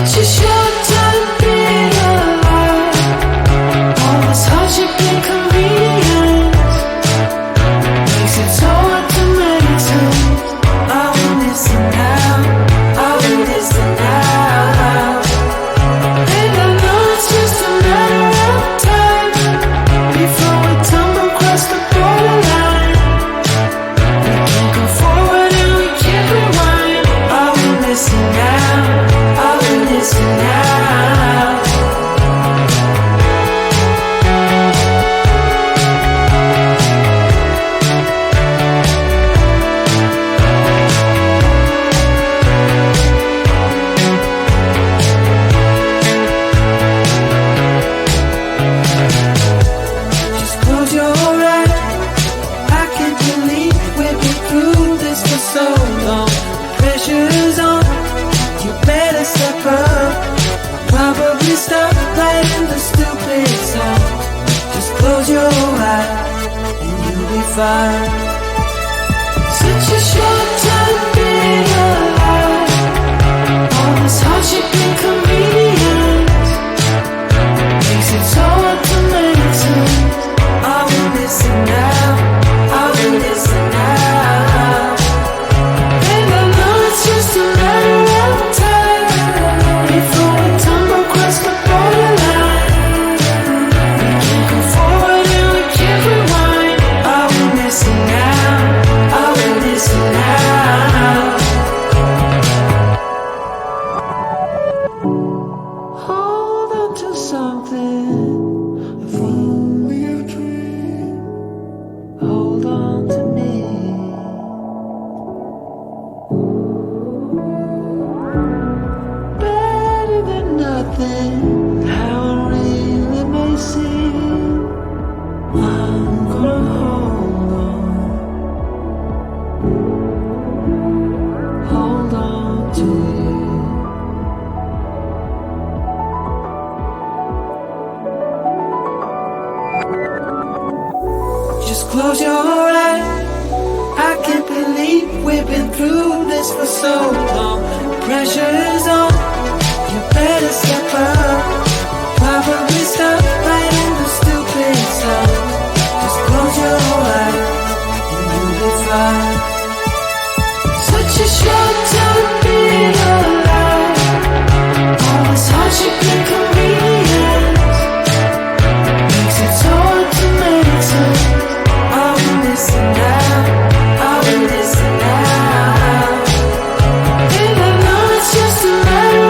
Such a short time being alive. All this hardship and convenience makes it so hard to make sense. I will listen now, I will listen now. And I know it's just a matter of time before we tumble across the borderline. We can't go forward and we can't rewind. I will listen now, I will listen now. Just close your eyes. I can't believe we've been through this for so long. Pressure's on, you better step up. Probably stop playing the stupid song. Just close your eyes and you'll be fine. Such a short time being alive. All this hardship and convenience makes it so hard to make sense. I will listen now, I will listen now. And I know it's just a matter of time before we tumble across the borderline. We can't go forward and we can't rewind. I will listen now, I will listen now. Hold on to something, if only a dream. Hold on to me. Better than nothing, how it really may seem. I'm gonna hold on to you. Just close your eyes. I can't believe we've been through this for so long. Pressure is on, you better step up. Probably stop playing the stupid song. Just close your eyes and you'll be fine. Such a short time being alive. All this hardship and convenience makes it so hard to make sense. I will listen now, I will listen now. And I know it's just a matter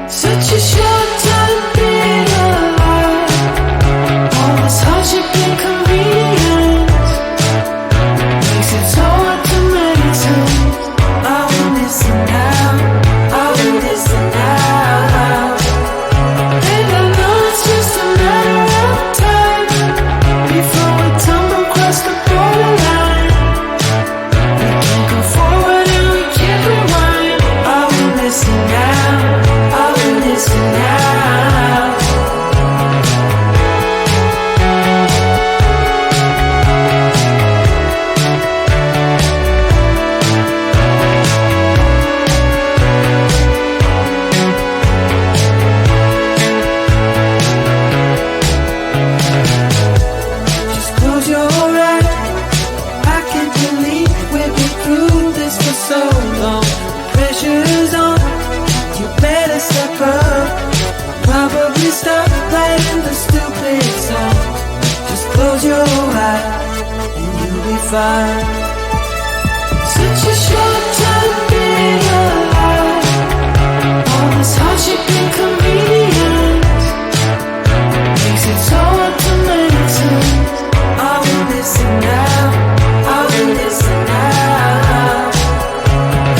Such a short time being alive. All this hardship and convenience makes it so hard to maintain. I will listen now, I will listen now. And I know it's just a matter of time before we tumble across the borderline. We can't go forward and we can't rewind. I will listen now, I will listen now. Just close your eyes. I can't believe we've been through this for so long. Pressure's on, you better step up. Probably stop playing the stupid song. Just close your eyes and you'll be fine. Such a short time being alive. All this hardship and convenience makes it so hard to maintain. I will listen now, I will listen now.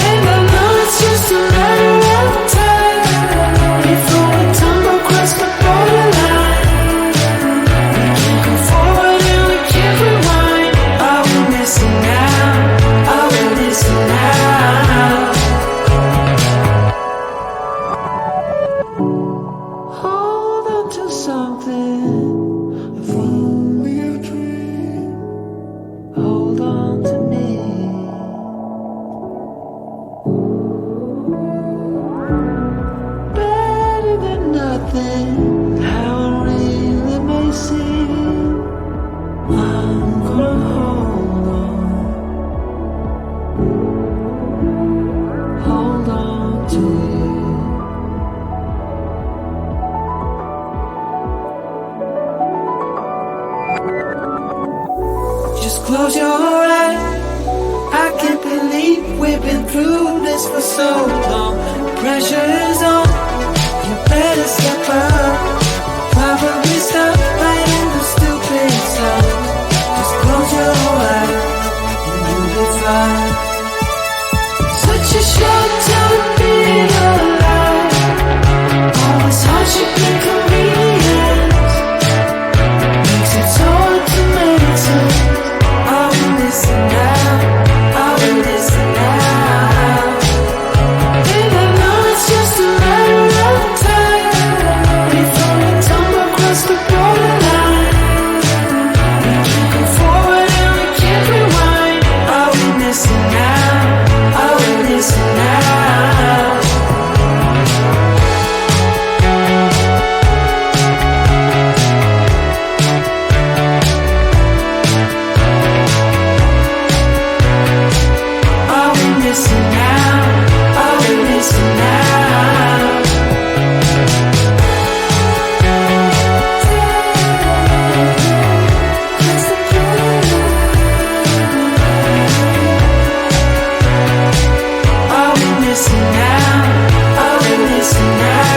And I know it's just a matter of time before we tumble across the borderline. We can't go forward and we can't rewind. I will listen now, I will listen now. Hold on to something, if only a dream. Hold on to me. Better than nothing, how it really may seem. I'm gonna hold on to you. Just close your eyes. I can't believe we've been through this for so long. Pressure is on, you better step up. Probably stop playing the stupid song. Just close your eyes and you'll be fine. Such a short time being alive. All this hardship and convenience makes it so hard to maintain. I will listen now, I will listen now. And I know it's just a matter of time before we tumble across the borderline. We can't go forward and we can't rewind. I will listen now, I will listen now. I will listen now, I will listen now. I will listen now, I will listen now.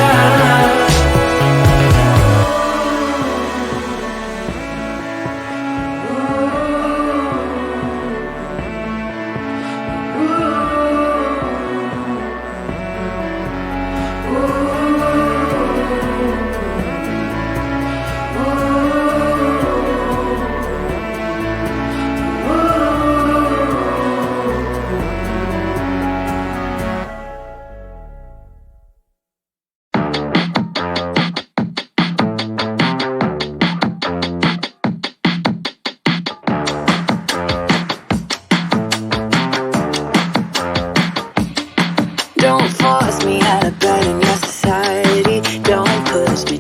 Don't force me out of bed in your society. Don't push me